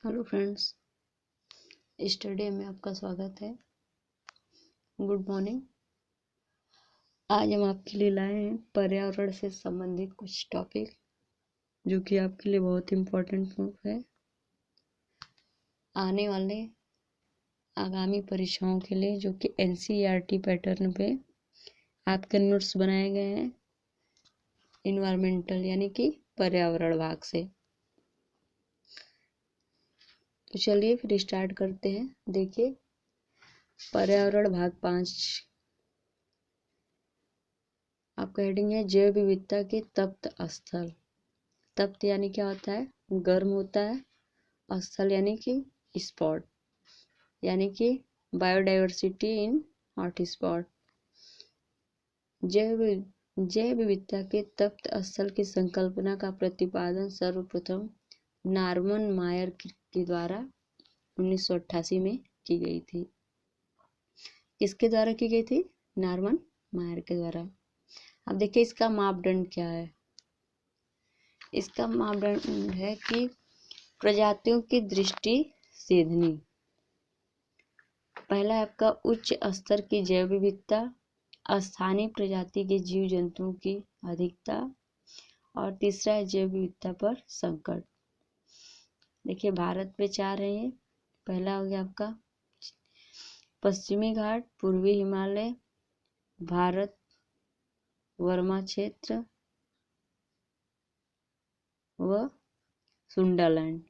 Hello friends, study में आपका स्वागत है। Good morning. आज हम आपके लिए लाए हैं पर्यावरण से संबंधित कुछ टॉपिक जो कि आपके लिए बहुत इम्पोर्टेंट है। आने वाले आगामी परीक्षाओं के लिए जो कि NCERT पैटर्न पे आपके नोट्स बनाए गए हैं इन्वायरमेंटल यानी कि पर्यावरण भाग से। तो चलिए फिर स्टार्ट करते हैं। देखिए, पर्यावरण भाग 5 आपका हेडिंग है जैव विविधता के तप्त स्थल। तप्त यानी क्या होता है? गर्म होता है। स्थल यानी कि स्पॉट, यानी कि बायोडाइवर्सिटी इन हॉट स्पॉट। जैव विविधता के तप्त स्थल की संकल्पना का प्रतिपादन सर्वप्रथम नॉर्मन मायर के द्वारा 1988 में की गई थी। किसके द्वारा की गई थी? नॉर्मन मायर के द्वारा। अब देखिए इसका मापदंड क्या है। इसका मापदंड है कि प्रजातियों की दृष्टि सीधनी। पहला आपका उच्च स्तर की जैव विविधता, स्थानीय प्रजाति के जीव जंतुओं की अधिकता, और तीसरा है जैव विविधता पर संकट। देखिए भारत में 4 है ये। पहला हो गया आपका पश्चिमी घाट, पूर्वी हिमालय, भारत वर्मा क्षेत्र व सुंडालैंड।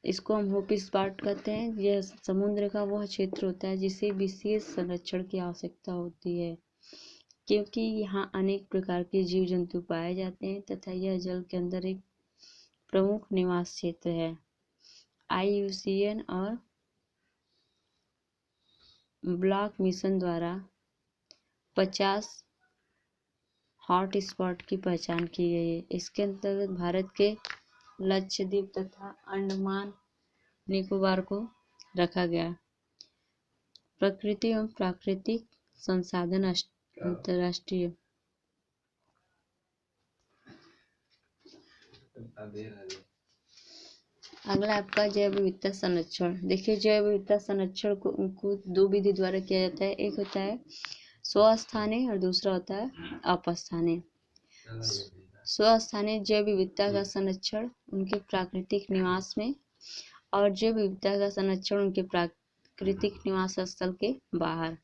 इसको हम होपी स्पॉट कहते हैं। यह समुद्र का वह क्षेत्र होता है जिसे विशेष संरक्षण की आवश्यकता होती है क्योंकि यहाँ अनेक प्रकार के जीव जंतु पाए जाते हैं तथा यह जल के अंदर एक प्रमुख निवास क्षेत्र है। IUCN और ब्लॉक मिशन द्वारा 50 हॉट स्पॉट की पहचान की गई है। इसके अंतर्गत भारत के लक्षद्वीप तथा अंडमान निकोबार को रखा गया। प्रकृति एवं प्राकृतिक संसाधन अंतर्राष्ट्रीय। अगला आपका जैव विविधता संरक्षण। देखिए जैव विविधता संरक्षण को 2 विधि द्वारा किया जाता है। एक होता है स्वस्थानीय और दूसरा होता है अपस्थानीय। स्वस्थानीय जैव विविधता का संरक्षण उनके प्राकृतिक निवास में और जैव विविधता का संरक्षण उनके प्राकृतिक निवास स्थल के बाहर।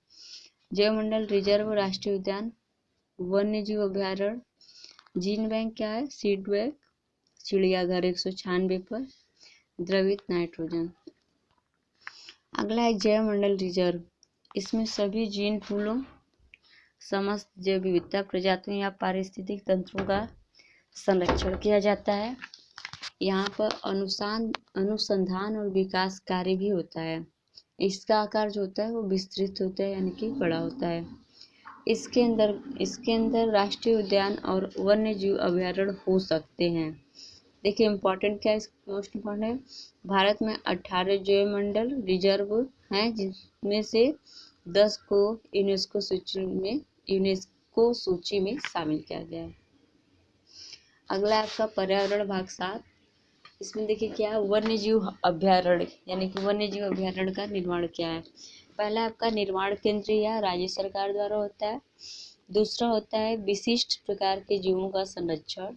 जैव मंडल रिजर्व, राष्ट्रीय उद्यान, वन्य जीव अभ्यारण्य। जीन बैंक क्या है? Seed bank. चिड़ियाघर 196 पर द्रवित नाइट्रोजन। अगला है जैव मंडल रिजर्व। इसमें सभी जीन फूलों, समस्त जैव विविधता प्रजातियों या पारिस्थितिक तंत्रों का संरक्षण किया जाता है। यहाँ पर अनुसंधान और विकास कार्य भी होता है। इसका आकार जो होता है वो विस्तृत होता है यानी कि बड़ा होता है। इसके अंदर राष्ट्रीय उद्यान और वन्य जीव अभ्यारण्य हो सकते हैं। देखिए इम्पोर्टेंट क्या है? मोस्ट इम्पोर्टेंट है भारत में 18 जैव मंडल रिजर्व हैं जिनमें से 10 को यूनेस्को सूची में शामिल किया गया है। अगला आपका पर्यावरण भाग 7। इसमें देखिए क्या है? वन्य जीव अभ्यारण्य यानी कि वन्य जीव अभ्यारण्य का निर्माण क्या है। पहला आपका निर्माण केंद्र या राज्य सरकार द्वारा होता है। दूसरा होता है विशिष्ट प्रकार के जीवों का संरक्षण।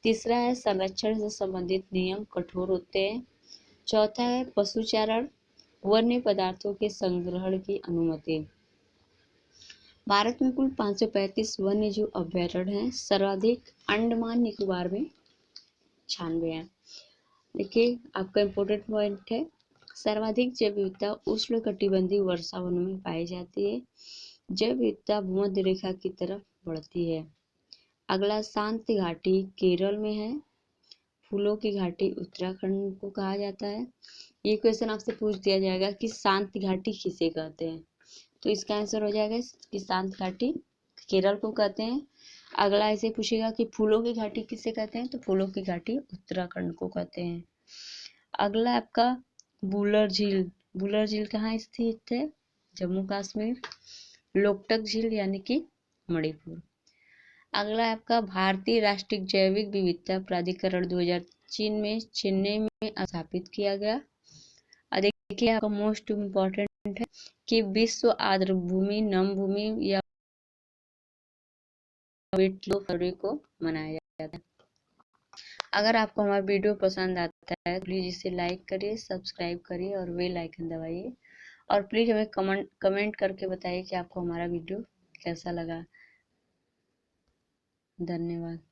तीसरा है संरक्षण से संबंधित नियम कठोर होते हैं। चौथा है पशुचारण, वन्य पदार्थों के संग्रहण की अनुमति। भारत में कुल 535 वन्य जीव अभ्यारण्य हैं। सर्वाधिक अंडमान निकोबार में 96 है। देखिए आपका इम्पोर्टेंट पॉइंट है सर्वाधिक जैव विविधता उष्णकटिबंधीय वर्षा वनों में पाई जाती है। जैव विविधता भूमध्य रेखा की तरफ बढ़ती है। अगला शांति घाटी केरल में है। फूलों की घाटी उत्तराखंड को कहा जाता है। ये क्वेश्चन आपसे पूछ दिया जाएगा कि शांति घाटी किसे कहते हैं, तो इसका आंसर हो जाएगा कि शांति घाटी केरल को कहते हैं। अगला ऐसे पूछेगा कि फूलों की घाटी किसे कहते हैं, तो फूलों की घाटी उत्तराखंड को कहते हैं। अगला आपका बुलर झील। बुलर झील कहाँ स्थित है? जम्मू कश्मीर। लोकटक झील यानी कि मणिपुर। अगला है आपका भारतीय राष्ट्रीय जैविक विविधता प्राधिकरण 2000 चीन में चेन्नई में स्थापित किया गया। और देखिए आपका मोस्ट इम्पोर्टेंट है कि विश्व आर्द्र भूमि, नम भूमि या 2 फरवरी को मनाया जाता है। अगर आपको हमारा वीडियो पसंद आता है प्लीज़ इसे लाइक करिए, सब्सक्राइब करिए और बेल आइकन दबाइए। और प्लीज़ हमें कमेंट करके बताइए कि आपको हमारा वीडियो कैसा लगा। धन्यवाद।